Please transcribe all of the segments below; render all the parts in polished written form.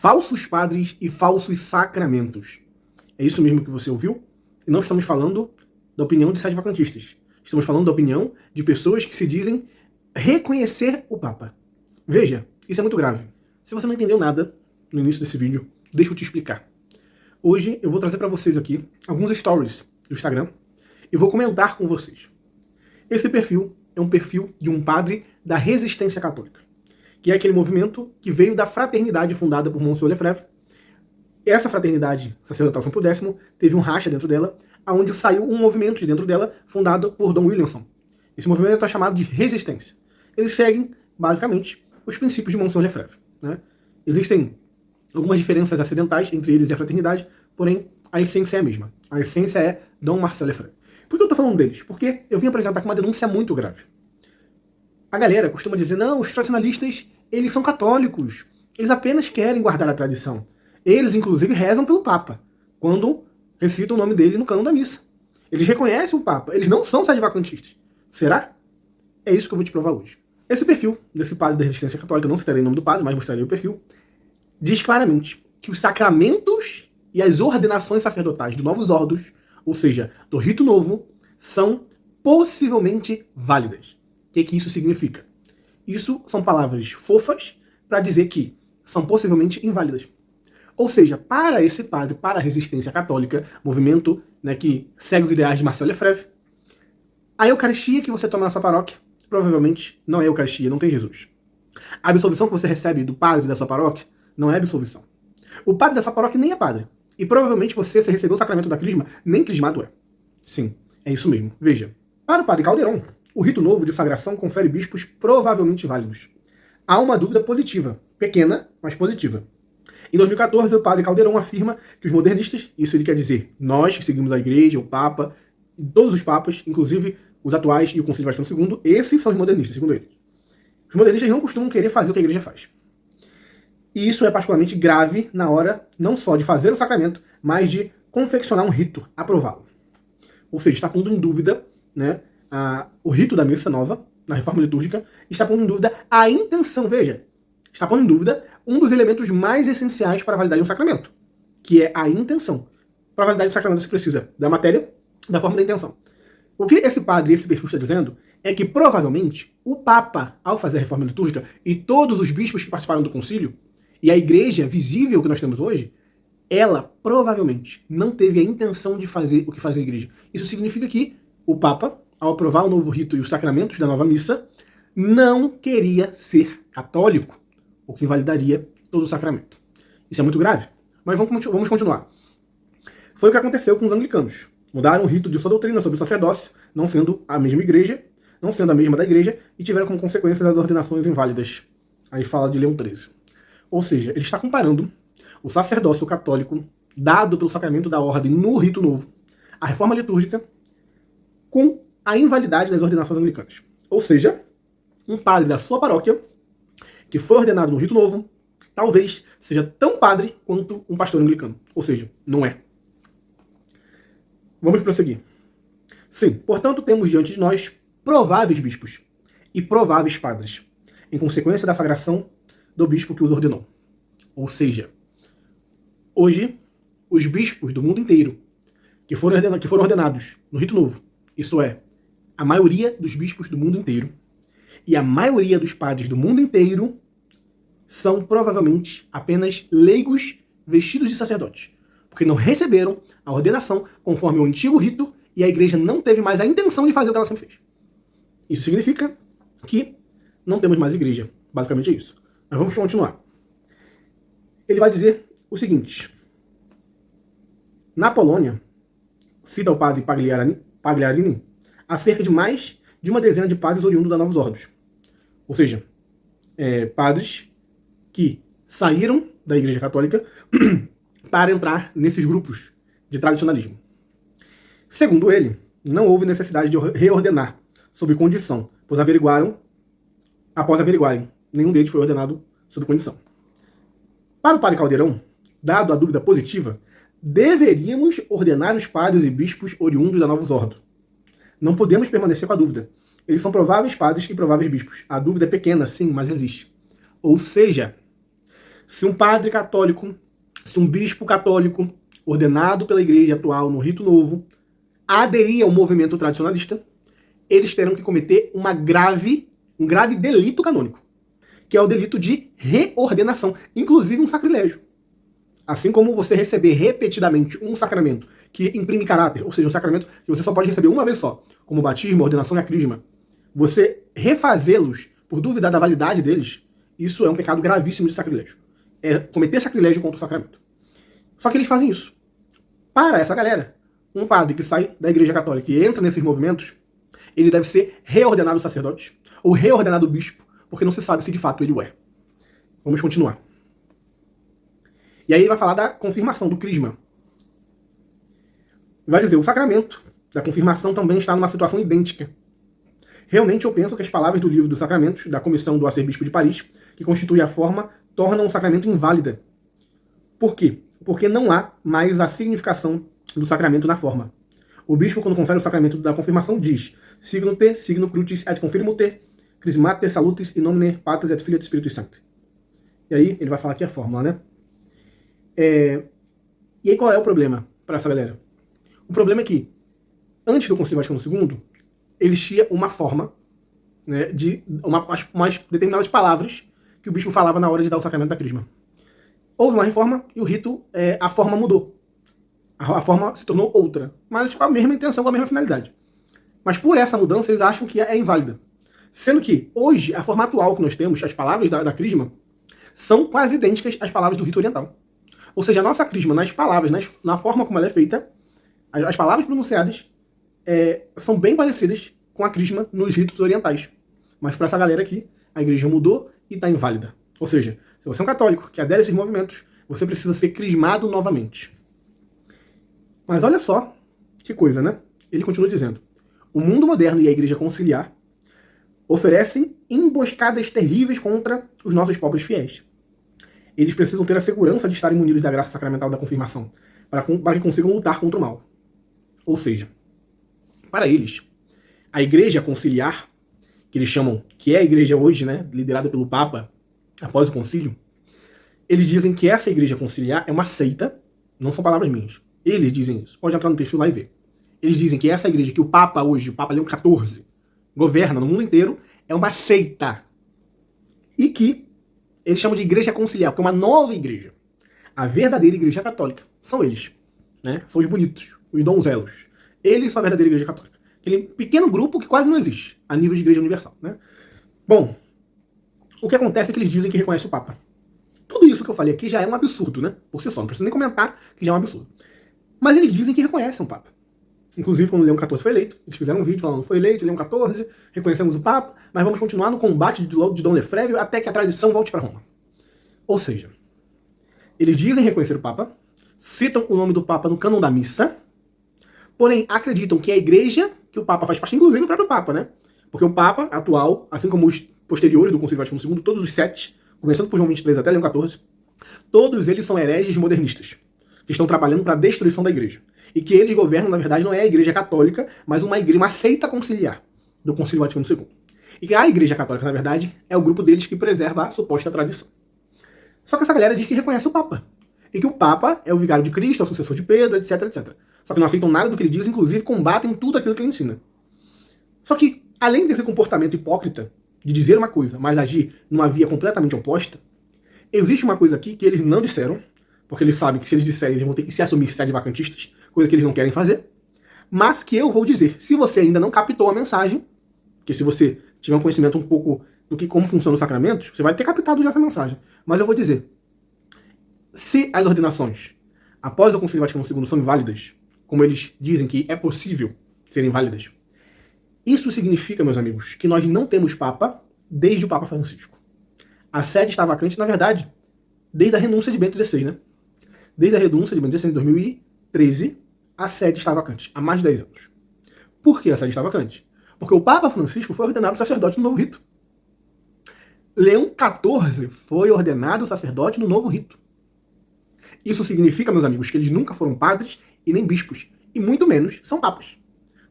falsos padres e falsos sacramentos. É isso mesmo que você ouviu? E não estamos falando da opinião de sete vacantistas. Estamos falando da opinião de pessoas que se dizem reconhecer o Papa. Veja, isso é muito grave. Se você não entendeu nada no início desse vídeo, deixa eu te explicar. Hoje eu vou trazer para vocês aqui alguns stories do Instagram e vou comentar com vocês. Esse perfil é um perfil de um padre da Resistência Católica, que é aquele movimento que veio da fraternidade fundada por Monsieur Lefebvre. Essa fraternidade sacerdotal São Pio X teve um racha dentro dela, onde saiu um movimento de dentro dela fundado por Dom Williamson. Esse movimento é chamado de Resistência. Eles seguem, basicamente, os princípios de Monsieur Lefebvre, né? Existem algumas diferenças acidentais entre eles e a fraternidade, porém a essência é a mesma. A essência é Dom Marcel Lefebvre. Por que eu estou falando deles? Porque eu vim apresentar aqui uma denúncia muito grave. A galera costuma dizer, não, os tradicionalistas, eles são católicos, eles apenas querem guardar a tradição. Eles, inclusive, rezam pelo Papa, quando recitam o nome dele no cânon da missa. Eles reconhecem o Papa, eles não são sede-vacantistas. Será? É isso que eu vou te provar hoje. Esse perfil desse padre da Resistência Católica, não citarei o nome do padre, mas mostrarei o perfil, diz claramente que os sacramentos e as ordenações sacerdotais dos novos ordos, ou seja, do rito novo, são possivelmente válidas. O que isso significa? Isso são palavras fofas para dizer que são possivelmente inválidas. Ou seja, para esse padre, para a Resistência Católica, movimento, né, que segue os ideais de Marcel Lefebvre, a Eucaristia que você toma na sua paróquia provavelmente não é Eucaristia, não tem Jesus. A absolvição que você recebe do padre da sua paróquia não é absolvição. O padre da sua paróquia nem é padre. E provavelmente você, se recebeu o sacramento da crisma, nem crismado é. Sim, é isso mesmo. Veja, para o padre Calderon, o rito novo de sagração confere bispos provavelmente válidos. Há uma dúvida positiva, pequena, mas positiva. Em 2014, o padre Calderon afirma que os modernistas, isso ele quer dizer, nós que seguimos a igreja, o Papa, todos os papas, inclusive os atuais e o Concílio Vaticano II, esses são os modernistas, segundo ele. Os modernistas não costumam querer fazer o que a igreja faz. E isso é particularmente grave na hora, não só de fazer o sacramento, mas de confeccionar um rito, aprová-lo. Ou seja, está pondo em dúvida, né, o rito da missa nova, na reforma litúrgica, está pondo em dúvida a intenção, veja, está pondo em dúvida um dos elementos mais essenciais para a validade de um sacramento, que é a intenção. Para a validade do sacramento você precisa da matéria, da forma da intenção. O que esse padre e esse perfil está dizendo é que provavelmente o Papa, ao fazer a reforma litúrgica, e todos os bispos que participaram do concílio, e a igreja visível que nós temos hoje, ela provavelmente não teve a intenção de fazer o que faz a igreja. Isso significa que o Papa, ao aprovar o novo rito e os sacramentos da nova missa, não queria ser católico, o que invalidaria todo o sacramento. Isso é muito grave. Mas vamos continuar. Foi o que aconteceu com os anglicanos. Mudaram o rito de sua doutrina sobre o sacerdócio, não sendo a mesma igreja, não sendo a mesma da igreja, e tiveram como consequência as ordenações inválidas. Aí fala de Leão XIII. Ou seja, ele está comparando o sacerdócio católico dado pelo sacramento da ordem no rito novo, a reforma litúrgica, com a invalidade das ordenações anglicanas. Ou seja, um padre da sua paróquia, que foi ordenado no rito novo, talvez seja tão padre quanto um pastor anglicano. Ou seja, não é. Vamos prosseguir. Sim, portanto, temos diante de nós prováveis bispos e prováveis padres, em consequência da sagração do bispo que os ordenou. Ou seja, hoje, os bispos do mundo inteiro que foram ordenados no rito novo, isso é, a maioria dos bispos do mundo inteiro e a maioria dos padres do mundo inteiro são provavelmente apenas leigos vestidos de sacerdotes, porque não receberam a ordenação conforme o antigo rito e a igreja não teve mais a intenção de fazer o que ela sempre fez. Isso significa que não temos mais igreja. Basicamente é isso. Mas vamos continuar. Ele vai dizer o seguinte. Na Polônia, cita o padre Pagliarini, há cerca de mais de uma dezena de padres oriundos da Novos Ordos. Ou seja, padres que saíram da Igreja Católica para entrar nesses grupos de tradicionalismo. Segundo ele, não houve necessidade de reordenar sob condição, pois após averiguarem, nenhum deles foi ordenado sob condição. Para o padre Caldeirão, dado a dúvida positiva, deveríamos ordenar os padres e bispos oriundos da Novos Ordo. Não podemos permanecer com a dúvida. Eles são prováveis padres e prováveis bispos. A dúvida é pequena, sim, mas existe. Ou seja, Se um padre católico, se um bispo católico, ordenado pela igreja atual no rito novo, aderir ao movimento tradicionalista, eles terão que cometer um grave delito canônico, que é o delito de reordenação, inclusive um sacrilégio. Assim como você receber repetidamente um sacramento que imprime caráter, ou seja, um sacramento que você só pode receber uma vez só, como o batismo, a ordenação e a crisma, você refazê-los por duvidar da validade deles, isso é um pecado gravíssimo de sacrilégio. É cometer sacrilégio contra o sacramento. Só que eles fazem isso. Para essa galera, um padre que sai da igreja católica e entra nesses movimentos, ele deve ser reordenado sacerdote ou reordenado bispo, porque não se sabe se de fato ele o é. Vamos continuar. E aí ele vai falar da confirmação, do crisma. Vai dizer, o sacramento da confirmação também está numa situação idêntica. Realmente eu penso que as palavras do livro dos sacramentos, da Comissão do Arcebispo de Paris, que constitui a forma, tornam o sacramento inválida. Por quê? Porque não há mais a significação do sacramento na forma. O bispo, quando confere o sacramento da confirmação, diz: Signum te, signum crucis et confirmo te, crismate salutis in nomine Patris et Filii et Spiritus Sancti. E aí ele vai falar aqui a fórmula, né? E aí qual é o problema para essa galera? O problema é que, antes do Concílio Vaticano II, existia uma forma, né, de umas determinadas palavras que o bispo falava na hora de dar o sacramento da crisma. Houve uma reforma e o rito, a forma mudou. A forma se tornou outra, mas com a mesma intenção, com a mesma finalidade. Mas por essa mudança eles acham que é inválida. Sendo que, hoje, a forma atual que nós temos, as palavras da crisma, são quase idênticas às palavras do rito oriental. Ou seja, a nossa crisma, nas palavras, na forma como ela é feita, as palavras pronunciadas são bem parecidas com a crisma nos ritos orientais. Mas para essa galera aqui, a igreja mudou e está inválida. Ou seja, se você é um católico que adere a esses movimentos, você precisa ser crismado novamente. Mas olha só que coisa, né? Ele continua dizendo: o mundo moderno e a igreja conciliar oferecem emboscadas terríveis contra os nossos pobres fiéis. Eles precisam ter a segurança de estarem munidos da graça sacramental da confirmação, para que consigam lutar contra o mal. Ou seja, para eles, a igreja conciliar, que eles chamam, que é a igreja hoje, né, liderada pelo Papa, após o concílio, eles dizem que essa igreja conciliar é uma seita, não são palavras minhas. Eles dizem isso. Pode entrar no perfil lá e ver. Eles dizem que essa igreja que o Papa hoje, o Papa Leão XIV, governa no mundo inteiro, é uma seita. E que eles chamam de igreja conciliar, porque é uma nova igreja. A verdadeira igreja católica são eles, né? São os bonitos, os donzelos. Eles são a verdadeira igreja católica. Aquele pequeno grupo que quase não existe, a nível de igreja universal, né? Bom, o que acontece é que eles dizem que reconhecem o Papa. Tudo isso que eu falei aqui já é um absurdo, né? Por si só, não preciso nem comentar que já é um absurdo. Mas eles dizem que reconhecem o Papa. Inclusive, quando o Leão XIV foi eleito, eles fizeram um vídeo falando: foi eleito Leão XIV, reconhecemos o Papa, mas vamos continuar no combate de Dom Lefrévio até que a tradição volte para Roma. Ou seja, eles dizem reconhecer o Papa, citam o nome do Papa no cânon da missa, porém acreditam que a igreja que o Papa faz parte, inclusive o próprio Papa, né? Porque o Papa atual, assim como os posteriores do Concílio Vaticano II, todos os 7, começando por João XXIII até Leão XIV, todos eles são hereges modernistas, que estão trabalhando para a destruição da igreja. E que eles governam, na verdade, não é a igreja católica, mas uma seita conciliar do Concílio Vaticano II. E que a igreja católica, na verdade, é o grupo deles que preserva a suposta tradição. Só que essa galera diz que reconhece o Papa. E que o Papa é o vigário de Cristo, é o sucessor de Pedro, etc, etc. Só que não aceitam nada do que ele diz, inclusive combatem tudo aquilo que ele ensina. Só que, além desse comportamento hipócrita, de dizer uma coisa, mas agir numa via completamente oposta, existe uma coisa aqui que eles não disseram, porque eles sabem que se eles disserem, eles vão ter que se assumir sede-vacantistas, coisa que eles não querem fazer, mas que eu vou dizer. Se você ainda não captou a mensagem, que se você tiver um conhecimento um pouco do que como funcionam os sacramentos, você vai ter captado já essa mensagem. Mas eu vou dizer, se as ordenações após o Concílio Vaticano II são inválidas, como eles dizem que é possível serem válidas, isso significa, meus amigos, que nós não temos Papa desde o Papa Francisco. A sede está vacante, na verdade, desde a renúncia de Bento XVI, né? Desde a renúncia de Bento XVI em 2013, a sede está vacante, há mais de 10 anos. Por que a sede está vacante? Porque o Papa Francisco foi ordenado sacerdote no novo rito. Leão XIV foi ordenado sacerdote no novo rito. Isso significa, meus amigos, que eles nunca foram padres e nem bispos, e muito menos são papas.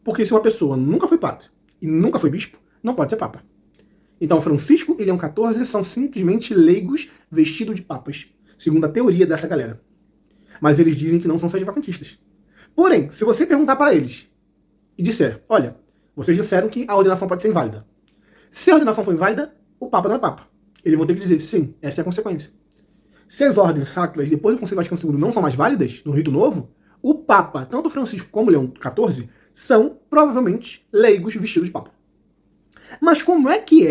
Porque se uma pessoa nunca foi padre e nunca foi bispo, não pode ser papa. Então Francisco e Leão XIV são simplesmente leigos vestidos de papas, segundo a teoria dessa galera. Mas eles dizem que não são sedevacantistas. Porém, se você perguntar para eles e disser, olha, vocês disseram que a ordenação pode ser inválida. Se a ordenação for inválida, o Papa não é Papa. Eles vão ter que dizer, sim, essa é a consequência. Se as ordens sacras, depois do Concílio Vaticano II, não são mais válidas, no rito novo, o Papa, tanto Francisco como Leão XIV, são provavelmente leigos vestidos de Papa. Mas como é que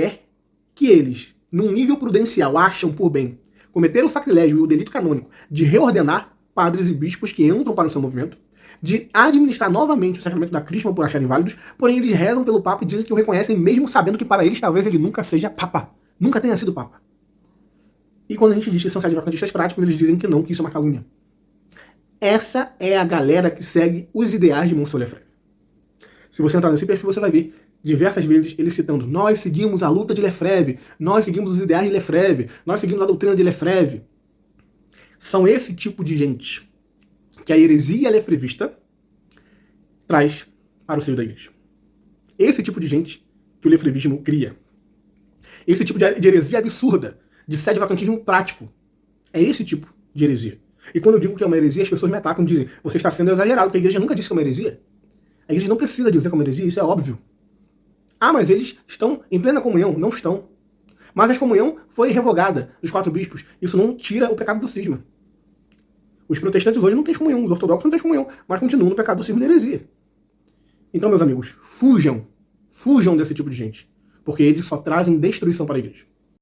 eles, num nível prudencial, acham por bem cometer o sacrilégio e o delito canônico de reordenar padres e bispos que entram para o seu movimento, de administrar novamente o sacramento da crisma por acharem válidos, porém eles rezam pelo Papa e dizem que o reconhecem mesmo sabendo que para eles talvez ele nunca seja Papa, nunca tenha sido Papa. E quando a gente diz que são sedevacantistas práticos, eles dizem que não, que isso é uma calúnia. Essa é a galera que segue os ideais de Monsenhor Lefebvre. Se você entrar nesse perfil, você vai ver diversas vezes ele citando: nós seguimos a luta de Lefebvre, nós seguimos os ideais de Lefebvre, nós seguimos a doutrina de Lefebvre. São esse tipo de gente que a heresia lefrevista traz para o seio da igreja. Esse tipo de gente que o lefrevismo cria. Esse tipo de heresia absurda, de sedevacantismo prático. É esse tipo de heresia. E quando eu digo que é uma heresia, as pessoas me atacam e dizem: você está sendo exagerado, porque a igreja nunca disse que é uma heresia. A igreja não precisa dizer que é uma heresia, isso é óbvio. Ah, mas eles estão em plena comunhão. Não estão. Mas a comunhão foi revogada dos 4 bispos. Isso não tira o pecado do cisma. Os protestantes hoje não têm comunhão, os ortodoxos não têm comunhão, mas continuam no pecado do cisma e da heresia. Então, meus amigos, fujam desse tipo de gente, porque eles só trazem destruição para a igreja.